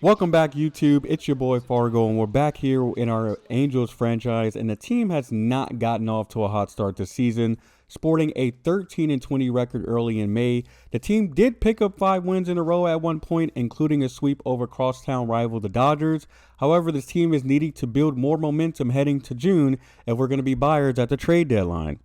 Welcome back, YouTube. It's your boy Fargo, and we're back here in our Angels franchise, and the team has not gotten off to a hot start this season. Sporting a 13-20 record early in May, the team did pick up 5 wins in a row at one point, including a sweep over crosstown rival the Dodgers. However, this team is needing to build more momentum heading to June if we're going to be buyers at the trade deadline.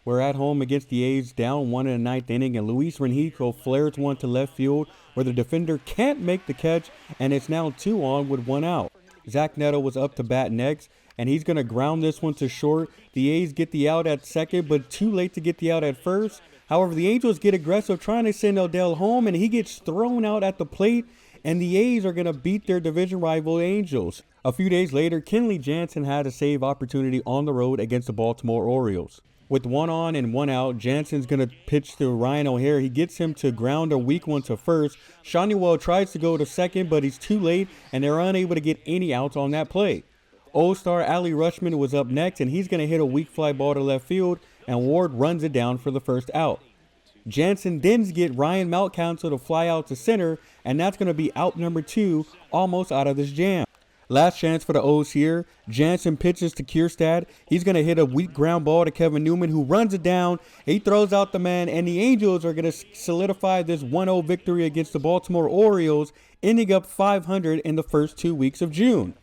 We're at home against the A's, down 1 in the 9th inning, and Luis Rengifo flares one to left field where the defender can't make the catch, and it's now 2 on with 1 out. Zach Neto was up to bat next, and he's going to ground this one to short. The A's get the out at second, but too late to get the out at first. However, the Angels get aggressive trying to send Odell home, and he gets thrown out at the plate, and the A's are going to beat their division rival Angels. A few days later, Kenley Jansen had a save opportunity on the road against the Baltimore Orioles. With 1 on and 1 out, Jansen's going to pitch to Ryan O'Hare. He gets him to ground a weak one to first. Shawniwell tries to go to second, but he's too late, and they're unable to get any outs on that play. All-Star Ali Rushman was up next, and he's going to hit a weak fly ball to left field, and Ward runs it down for the first out. Jansen then gets Ryan Mountcastle to fly out to center, and that's going to be out number 2, almost out of this jam. Last chance for the O's here. Jansen pitches to Kierstad. He's going to hit a weak ground ball to Kevin Newman, who runs it down. He throws out the man, and the Angels are going to solidify this 1-0 victory against the Baltimore Orioles, ending up 500 in the first 2 weeks of June.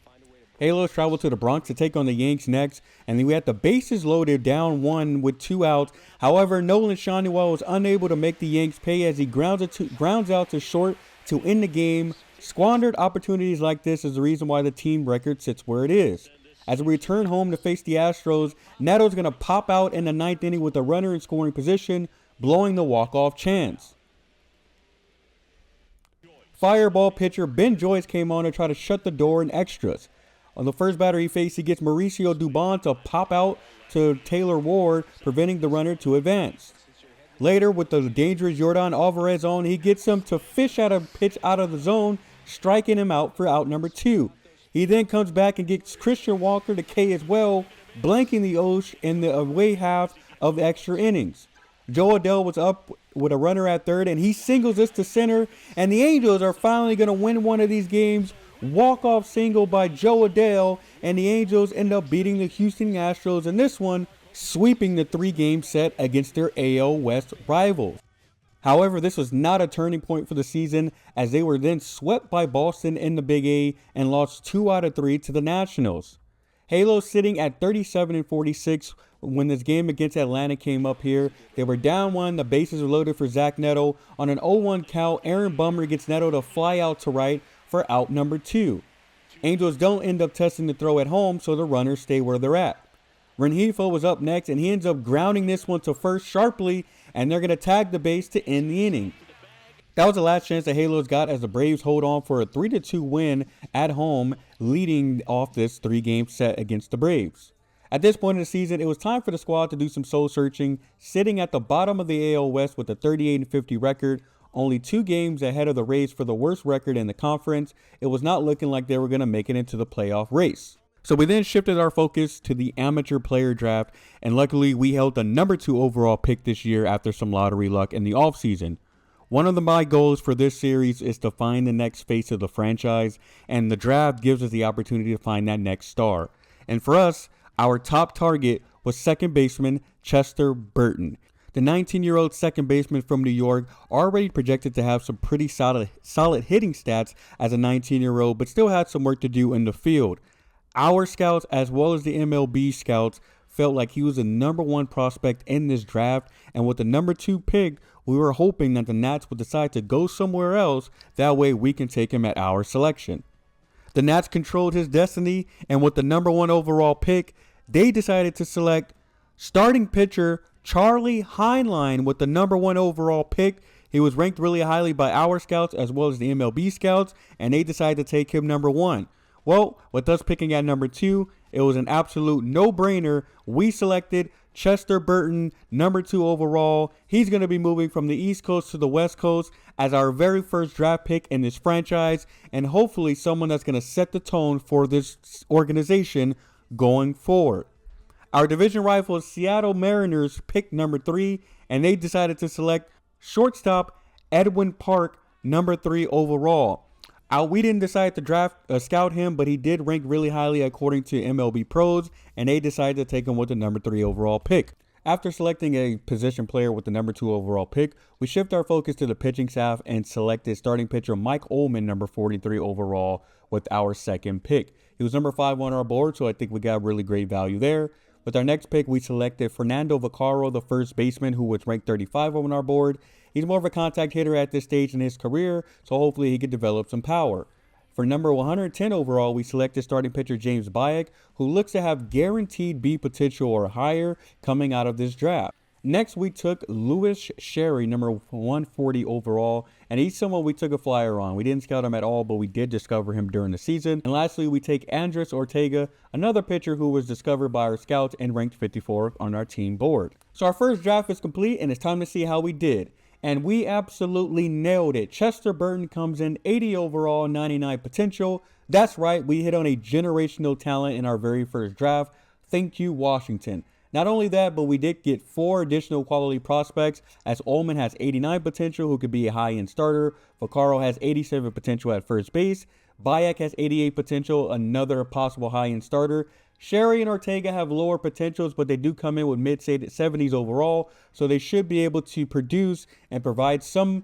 Halos travel to the Bronx to take on the Yanks next, and we had the bases loaded, down 1 with 2 outs. However, Nolan Shawniwell was unable to make the Yanks pay as he grounds out to short to end the game. Squandered opportunities like this is the reason why the team record sits where it is. As we return home to face the Astros, Neto's going to pop out in the 9th inning with a runner in scoring position, blowing the walk-off chance. Fireball pitcher Ben Joyce came on to try to shut the door in extras. On the first batter he faced, he gets Mauricio Dubon to pop out to Taylor Ward, preventing the runner to advance. Later, with the dangerous Yordan Alvarez on, he gets him to fish at a pitch out of the zone, striking him out for out number 2. He then comes back and gets Christian Walker to K as well, blanking the O's in the away half of the extra innings. Joe Adell was up with a runner at third, and he singles this to center, and the Angels are finally going to win one of these games. Walk-off single by Joe Adell, and the Angels end up beating the Houston Astros in this one, sweeping the 3-game set against their AL West rivals. However, this was not a turning point for the season, as they were then swept by Boston in the Big A and lost 2 out of 3 to the Nationals. Halo sitting at 37-46 when this game against Atlanta came up here. They were down 1, the bases were loaded for Zach Neto. On an 0-1 count, Aaron Bummer gets Neto to fly out to right for out number 2. Angels don't end up testing the throw at home, so the runners stay where they're at. Rengifo was up next, and he ends up grounding this one to first sharply, and they're going to tag the base to end the inning. That was the last chance the Halos got as the Braves hold on for a 3-2 win at home, leading off this 3-game set against the Braves. At this point in the season, it was time for the squad to do some soul searching, sitting at the bottom of the AL West with a 38-50 record, only 2 games ahead of the Rays for the worst record in the conference. It was not looking like they were going to make it into the playoff race. So we then shifted our focus to the amateur player draft, and luckily we held the number 2 overall pick this year after some lottery luck in the offseason. One of my goals for this series is to find the next face of the franchise, and the draft gives us the opportunity to find that next star. And for us, our top target was second baseman Chester Burton. The 19-year-old second baseman from New York, already projected to have some pretty solid hitting stats as a 19-year-old, but still had some work to do in the field. Our scouts, as well as the MLB scouts, felt like he was the number 1 prospect in this draft, and with the number 2 pick, we were hoping that the Nats would decide to go somewhere else. That way we can take him at our selection. The Nats controlled his destiny, and with the number 1 overall pick, they decided to select starting pitcher Charlie Heinlein with the number 1 overall pick. He was ranked really highly by our scouts as well as the MLB scouts, and they decided to take him number 1. Well, with us picking at number 2, it was an absolute no-brainer. We selected Chester Burton, number 2 overall. He's going to be moving from the East Coast to the West Coast as our very first draft pick in this franchise, and hopefully someone that's going to set the tone for this organization going forward. Our division rival Seattle Mariners picked number 3, and they decided to select shortstop Edwin Park, number 3 overall. We didn't decide to scout him, but he did rank really highly according to MLB Pros, and they decided to take him with the number 3 overall pick. After selecting a position player with the number 2 overall pick, we shift our focus to the pitching staff and selected starting pitcher Mike Ullman, number 43 overall, with our second pick. He was number 5 on our board, so I think we got really great value there. With our next pick, we selected Fernando Vaccaro, the first baseman, who was ranked 35 on our board. He's more of a contact hitter at this stage in his career, so hopefully he could develop some power. For number 110 overall, we selected starting pitcher James Bayek, who looks to have guaranteed B potential or higher coming out of this draft. Next, we took Louis Sherry, number 140 overall, and he's someone we took a flyer on. We didn't scout him at all, but we did discover him during the season. And lastly, we take Andres Ortega, another pitcher who was discovered by our scouts and ranked 54 on our team board. So our first draft is complete, and it's time to see how we did. And we absolutely nailed it. Chester Burton comes in 80 overall, 99 potential. That's right, we hit on a generational talent in our very first draft. Thank you, Washington. Not only that, but we did get 4 additional quality prospects, as Ullman has 89 potential, who could be a high-end starter. Vaccaro has 87 potential at first base. Bayek has 88 potential, another possible high-end starter. Sherry and Ortega have lower potentials, but they do come in with mid-70s overall, so they should be able to produce and provide some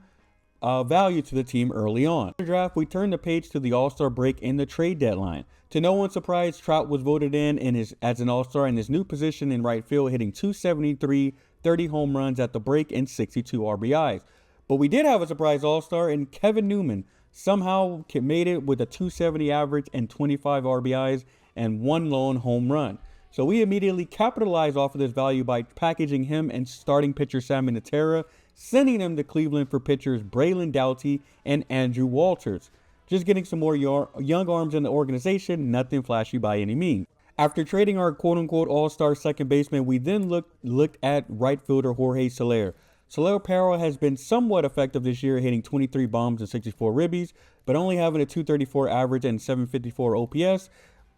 value to the team early on. In the draft, we turned the page to the All-Star break in the trade deadline. To no one's surprise, Trout was voted in as an All-Star in his new position in right field, hitting .273, 30 home runs at the break, and 62 RBIs. But we did have a surprise All-Star in Kevin Newman. Somehow made it with a .270 average and 25 RBIs and 1 lone home run. So we immediately capitalized off of this value by packaging him and starting pitcher Sammy Natera, sending him to Cleveland for pitchers Braylon Doughty and Andrew Walters. Just getting some more young arms in the organization, nothing flashy by any means. After trading our quote-unquote all-star second baseman, we then looked at right fielder Jorge Soler. Soler Perro has been somewhat effective this year, hitting 23 bombs and 64 ribbies, but only having a .234 average and 754 OPS.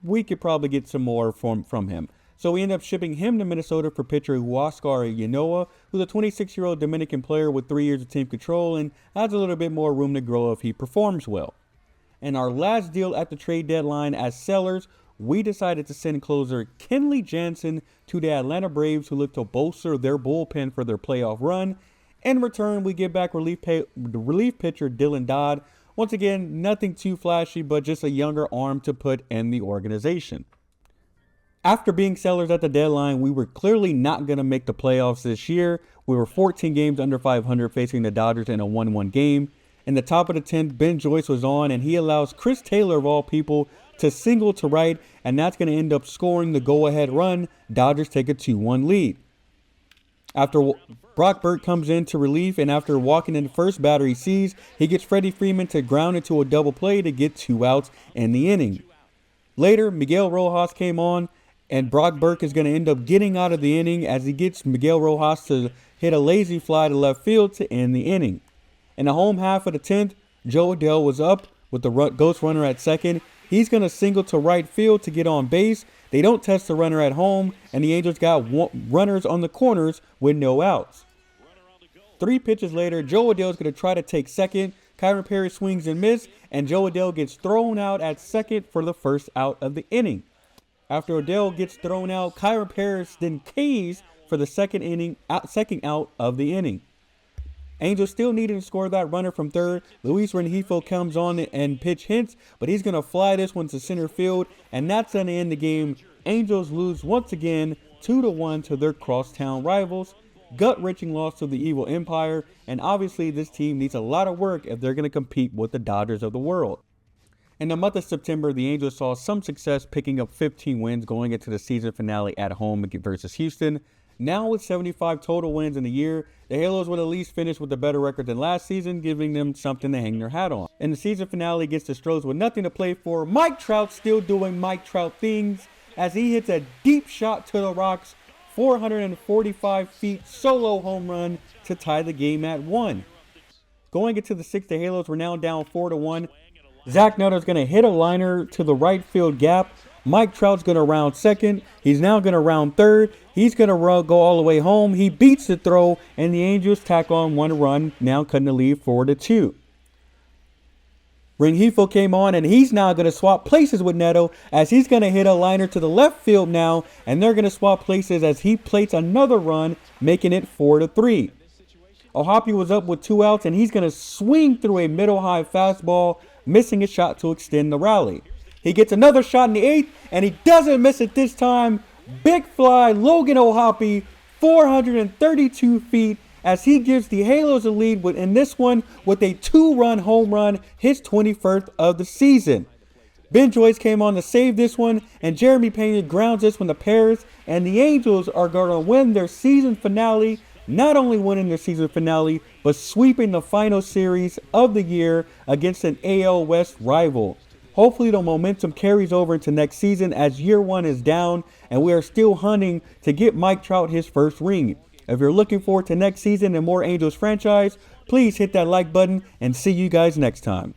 We could probably get some more from him. So we end up shipping him to Minnesota for pitcher Huascar Yanoa, who's a 26-year-old Dominican player with 3 years of team control and has a little bit more room to grow if he performs well. And our last deal at the trade deadline as sellers, we decided to send closer Kenley Jansen to the Atlanta Braves, who look to bolster their bullpen for their playoff run. In return, we get back relief pitcher Dylan Dodd. Once again, nothing too flashy, but just a younger arm to put in the organization. After being sellers at the deadline, we were clearly not going to make the playoffs this year. We were 14 games under 500 facing the Dodgers in a 1-1 game. In the top of the 10th, Ben Joyce was on, and he allows Chris Taylor, of all people, to single to right, and that's going to end up scoring the go-ahead run. Dodgers take a 2-1 lead. After Brock Burt comes in to relief, and after walking in the first batter he sees, he gets Freddie Freeman to ground into a double play to get 2 outs in the inning. Later, Miguel Rojas came on, and Brock Burke is going to end up getting out of the inning as he gets Miguel Rojas to hit a lazy fly to left field to end the inning. In the home half of the 10th, Joe Adell was up with the ghost runner at second. He's going to single to right field to get on base. They don't test the runner at home, and the Angels got runners on the corners with no outs. 3 pitches later, Joe Adell is going to try to take second. Kyron Perry swings and misses, and Joe Adell gets thrown out at second for the first out of the inning. After Adell gets thrown out, Kyron Paris then K's for the second out of the inning. Angels still needing to score that runner from third. Luis Rengifo comes on and pitch hits, but he's going to fly this one to center field, and that's going to end the game. Angels lose once again 2-1 to their crosstown rivals. Gut-wrenching loss to the Evil Empire, and obviously this team needs a lot of work if they're going to compete with the Dodgers of the world. In the month of September, the Angels saw some success picking up 15 wins going into the season finale at home versus Houston. Now with 75 total wins in the year, the Halos will at least finish with a better record than last season, giving them something to hang their hat on. In the season finale against the Stros with nothing to play for, Mike Trout still doing Mike Trout things as he hits a deep shot to the rocks, 445 feet solo home run to tie the game at 1. Going into the 6th, the Halos were now down 4-1. Zach Nutter's going to hit a liner to the right field gap. Mike Trout's going to round second. He's now going to round third. He's going to go all the way home. He beats the throw, and the Angels tack on 1 run, now cutting the lead 4-2. Rengifo came on, and he's now going to swap places with Neto as he's going to hit a liner to the left field now, and they're going to swap places as he plates another run, making it 4-3. Ohapi was up with 2 outs, and he's going to swing through a middle-high fastball, missing a shot to extend the rally. He gets another shot in the 8th, and he doesn't miss it this time. Big fly, Logan Ohapi, 432 feet, as he gives the Halos a lead in this one with a 2-run home run, his 21st of the season. Ben Joyce came on to save this one, and Jeremy Pena grounds this one to Paris, and the Angels are going to win their season finale, not only winning their season finale, but sweeping the final series of the year against an AL West rival. Hopefully the momentum carries over into next season as year 1 is down, and we are still hunting to get Mike Trout his first ring. If you're looking forward to next season and more Angels franchise, please hit that like button and see you guys next time.